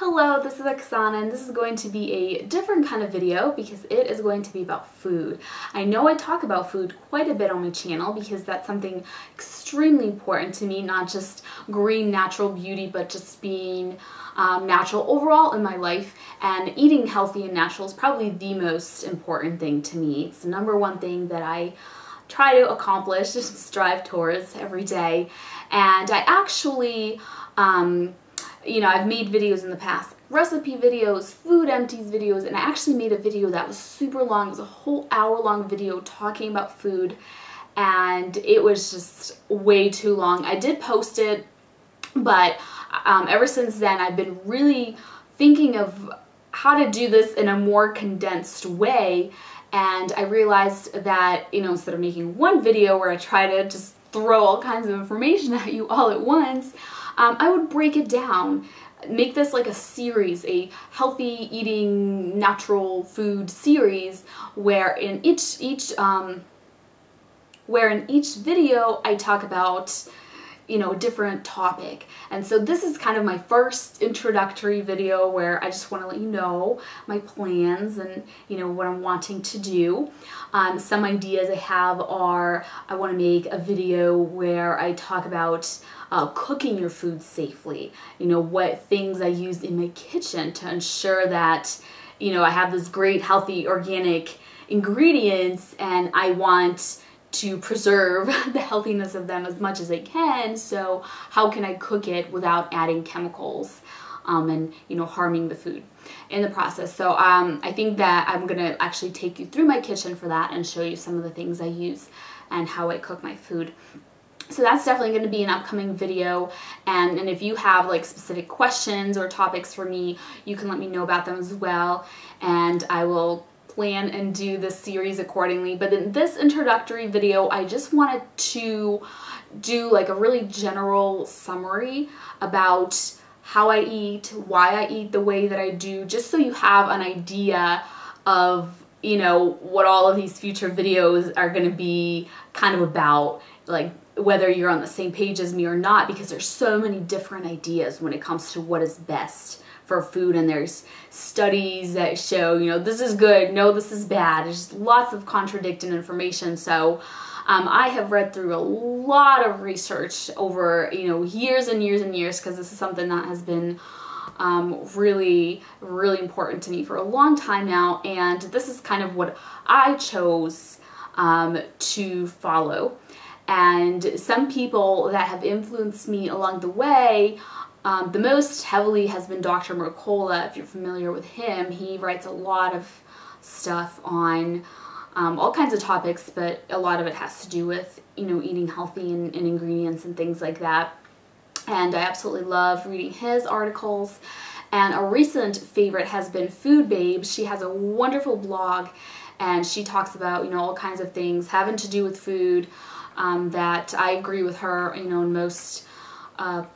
Hello, this is Oksana, and this is going to be a different kind of video because it is going to be about food. I know I talk about food quite a bit on my channel because that's something extremely important to me, not just green natural beauty, but just being natural overall in my life, and eating healthy and natural is probably the most important thing to me. It's the number one thing that I try to accomplish, just strive towards every day. And I actually I've made videos in the past, recipe videos, food empties videos, and I actually made a video that was super long. It was a whole hour-long video talking about food, and it was just way too long. I did post it, but ever since then I've been really thinking of how to do this in a more condensed way, and I realized that, instead of making one video where I try to just throw all kinds of information at you all at once, I would break it down, make this like a series, a healthy eating natural food series, where in each video I talk about a different topic. And so this is kind of my first introductory video where I just want to let you know my plans and what I'm wanting to do. Some ideas I have are, I want to make a video where I talk about cooking your food safely, what things I use in my kitchen to ensure that I have this great healthy organic ingredients, and I want to preserve the healthiness of them as much as I can. So how can I cook it without adding chemicals and harming the food in the process? So I think that I'm gonna actually take you through my kitchen for that and show you some of the things I use and how I cook my food. So that's definitely going to be an upcoming video, and if you have like specific questions or topics for me, you can let me know about them as well, and I will plan and do this series accordingly. But in this introductory video, I just wanted to do like a really general summary about how I eat, why I eat the way that I do, just so you have an idea of what all of these future videos are going to be kind of about, like whether you're on the same page as me or not, because there's so many different ideas when it comes to what is best for food, and there's studies that show this is good, no, this is bad. There's just lots of contradicting information. So I have read through a lot of research over years and years and years, because this is something that has been really important to me for a long time now, and this is kind of what I chose to follow. And some people that have influenced me along the way, the most heavily has been Dr. Mercola. If you're familiar with him, he writes a lot of stuff on all kinds of topics, but a lot of it has to do with eating healthy and ingredients and things like that. And I absolutely love reading his articles. And a recent favorite has been Food Babe. She has a wonderful blog, and she talks about all kinds of things having to do with food, that I agree with her in most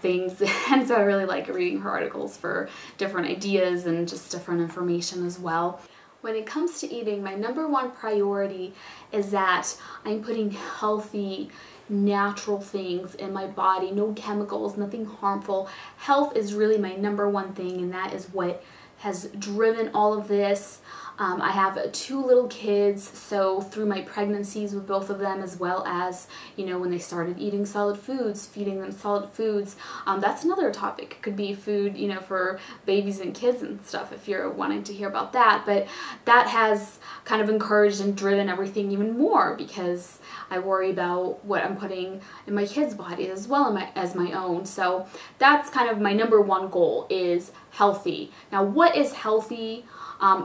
things. And so I really like reading her articles for different ideas and just different information as well. When it comes to eating, my number one priority is that I'm putting healthy, natural things in my body, no chemicals, nothing harmful. Health is really my number one thing, and that is what has driven all of this. I have 2 little kids, so through my pregnancies with both of them, as well as when they started eating solid foods, feeding them solid foods. That's another topic. It could be food for babies and kids and stuff, if you're wanting to hear about that. But that has kind of encouraged and driven everything even more, because I worry about what I'm putting in my kids' body as well as my own. So that's kind of my number one goal, is healthy. Now, what is healthy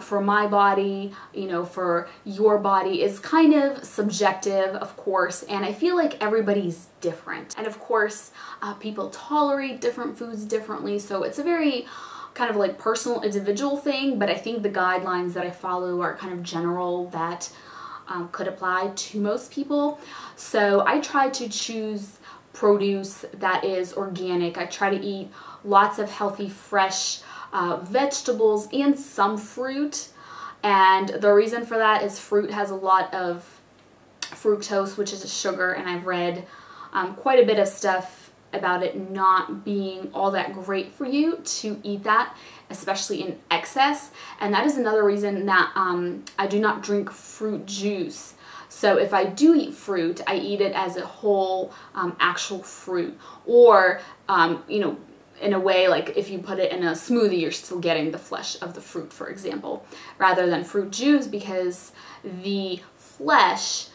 for my body, for your body, is kind of subjective, of course, and I feel like everybody's different. And of course, people tolerate different foods differently, so it's a very kind of like personal, individual thing, but I think the guidelines that I follow are kind of general, that could apply to most people. So I try to choose produce that is organic. I try to eat lots of healthy, fresh vegetables and some fruit. And the reason for that is fruit has a lot of fructose, which is a sugar, and I've read quite a bit of stuff about it not being all that great for you to eat that, especially in excess. And that is another reason that I do not drink fruit juice. So if I do eat fruit, I eat it as a whole actual fruit, or you know, in a way, like if you put it in a smoothie, you're still getting the flesh of the fruit, for example, rather than fruit juice, because the flesh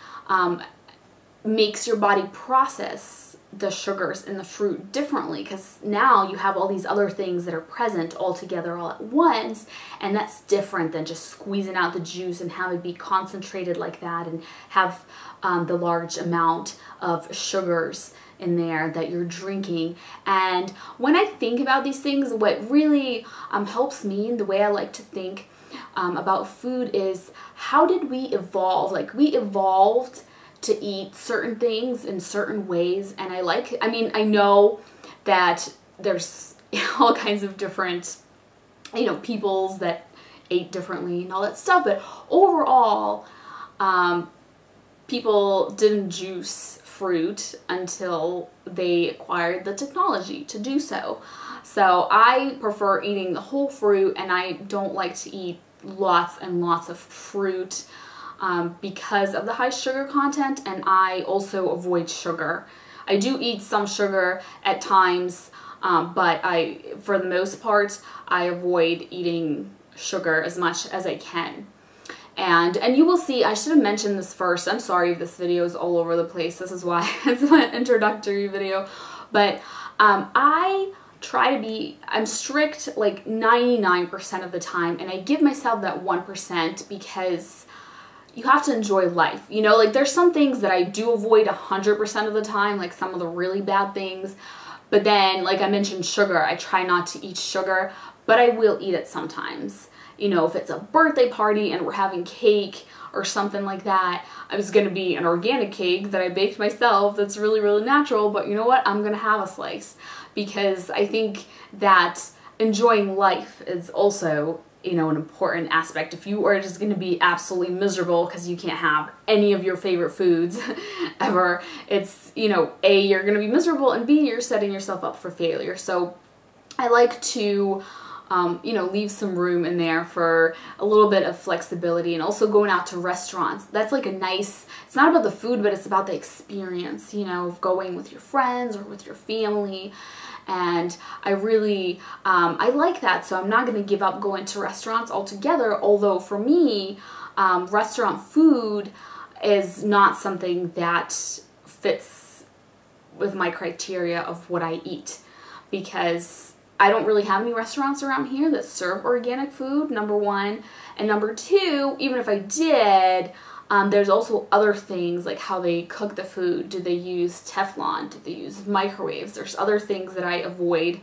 makes your body process the sugars in the fruit differently, because now you have all these other things that are present all together all at once, and that's different than just squeezing out the juice and have it be concentrated like that and have the large amount of sugars in there that you're drinking. And when I think about these things, what really helps me, and the way I like to think about food, is how did we evolve? Like, we evolved to eat certain things in certain ways, and I mean, I know that there's all kinds of different, you know, peoples that ate differently and all that stuff, but overall, people didn't juice fruit until they acquired the technology to do so. So I prefer eating the whole fruit, and I don't like to eat lots and lots of fruit because of the high sugar content, and I also avoid sugar. I do eat some sugar at times, but for the most part, I avoid eating sugar as much as I can. And you will see, I should have mentioned this first. I'm sorry if this video is all over the place. This is why it's my introductory video. But I try to be, I'm strict like 99% of the time, and I give myself that 1% because you have to enjoy life. You know, like there's some things that I do avoid 100% of the time, like some of the really bad things. But then, like I mentioned, sugar, I try not to eat sugar, but I will eat it sometimes. You know, if it's a birthday party and we're having cake or something like that, it's going to be an organic cake that I baked myself that's really, really natural, but you know what? I'm going to have a slice, because I think that enjoying life is also, you know, an important aspect. If you are just going to be absolutely miserable because you can't have any of your favorite foods ever, it's, you know, A, you're going to be miserable, and B, you're setting yourself up for failure. So I like to you know, leave some room in there for a little bit of flexibility. And also going out to restaurants, that's like a nice, it's not about the food, but it's about the experience, you know, of going with your friends or with your family. And I really, I like that. So I'm not going to give up going to restaurants altogether. Although for me, restaurant food is not something that fits with my criteria of what I eat, because I don't really have any restaurants around here that serve organic food, number one. And number two, even if I did, there's also other things like how they cook the food. Do they use Teflon? Do they use microwaves? There's other things that I avoid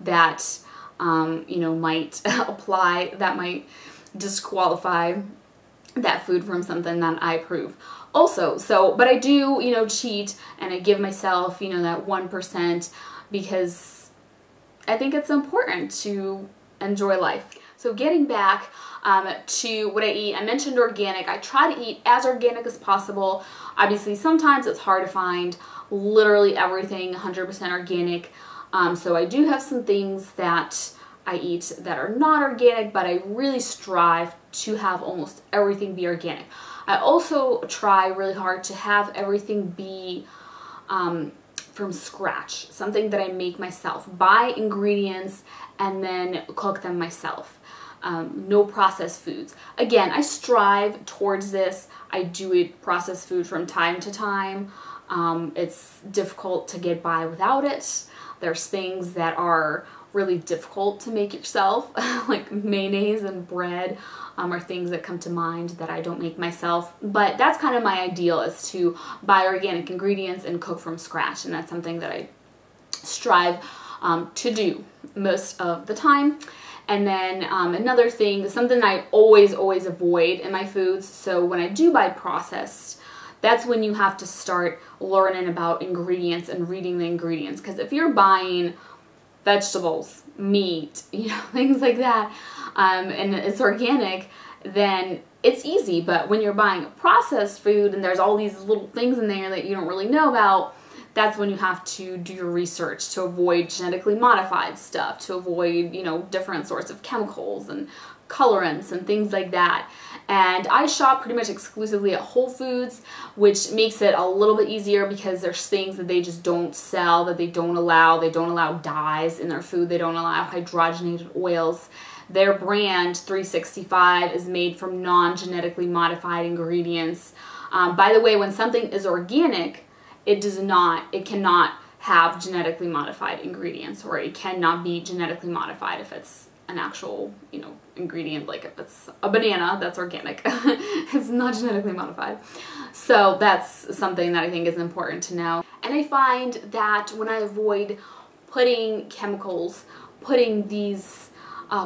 that, you know, might apply, that might disqualify that food from something that I approve. Also, so, but I do, you know, cheat, and I give myself, you know, that 1%, because I think it's important to enjoy life. So getting back to what I eat, I mentioned organic. I try to eat as organic as possible. Obviously, sometimes it's hard to find literally everything 100% organic. So I do have some things that I eat that are not organic, but I really strive to have almost everything be organic. I also try really hard to have everything be from scratch, something that I make myself, buy ingredients and then cook them myself. No processed foods. Again, I strive towards this. I do eat processed food from time to time. It's difficult to get by without it. There's things that are really difficult to make yourself, like mayonnaise and bread are things that come to mind that I don't make myself. But that's kind of my ideal, is to buy organic ingredients and cook from scratch, and that's something that I strive to do most of the time. And then another thing, something I always avoid in my foods, so when I do buy processed, that's when you have to start learning about ingredients and reading the ingredients. Because if you're buying vegetables, meat, you know, things like that, and it's organic, then it's easy. But when you're buying a processed food and there's all these little things in there that you don't really know about, that's when you have to do your research to avoid genetically modified stuff, to avoid, you know, different sorts of chemicals and colorants and things like that. And I shop pretty much exclusively at Whole Foods, which makes it a little bit easier because there's things that they just don't sell, that they don't allow. They don't allow dyes in their food. They don't allow hydrogenated oils. Their brand, 365, is made from non-genetically modified ingredients. By the way, when something is organic, it cannot have genetically modified ingredients, or it cannot be genetically modified if it's an actual, you know, ingredient. Like if it's a banana, that's organic. It's not genetically modified. So that's something that I think is important to know. And I find that when I avoid putting chemicals, putting these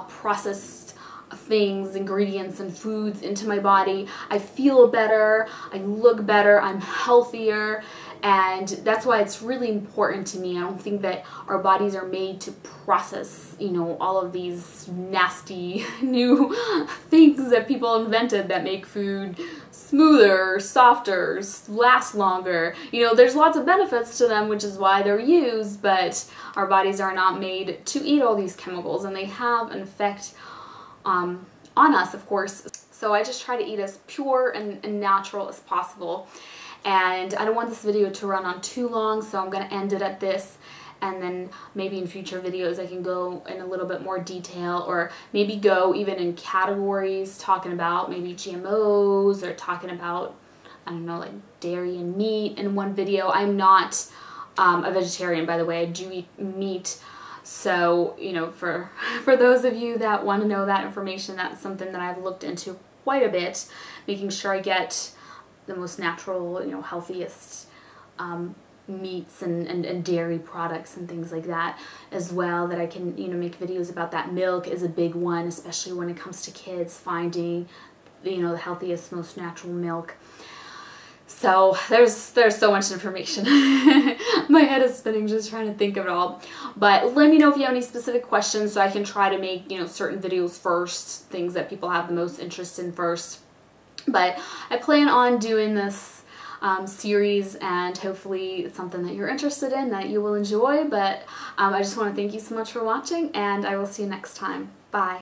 processed things, ingredients, and foods into my body, I feel better, I look better, I'm healthier. And that's why it's really important to me. I don't think that our bodies are made to process, you know, all of these nasty new things that people invented that make food smoother, softer, last longer. You know, there's lots of benefits to them, which is why they're used, but our bodies are not made to eat all these chemicals, and they have an effect on us, of course. So I just try to eat as pure and natural as possible. And I don't want this video to run on too long, so I'm going to end it at this, and then maybe in future videos I can go in a little bit more detail, or maybe go even in categories, talking about maybe GMOs, or talking about, I don't know, like dairy and meat in one video. I'm not a vegetarian, by the way. I do eat meat. So, you know, for those of you that want to know that information, that's something that I've looked into quite a bit, making sure I get the most natural, you know, healthiest meats and dairy products and things like that as well, that I can, you know, make videos about that. Milk is a big one, especially when it comes to kids, finding, you know, the healthiest, most natural milk. So there's so much information. My head is spinning just trying to think of it all. But let me know if you have any specific questions so I can try to make, you know, certain videos first, things that people have the most interest in first. But I plan on doing this series, and hopefully it's something that you're interested in, that you will enjoy. But I just want to thank you so much for watching, and I will see you next time. Bye.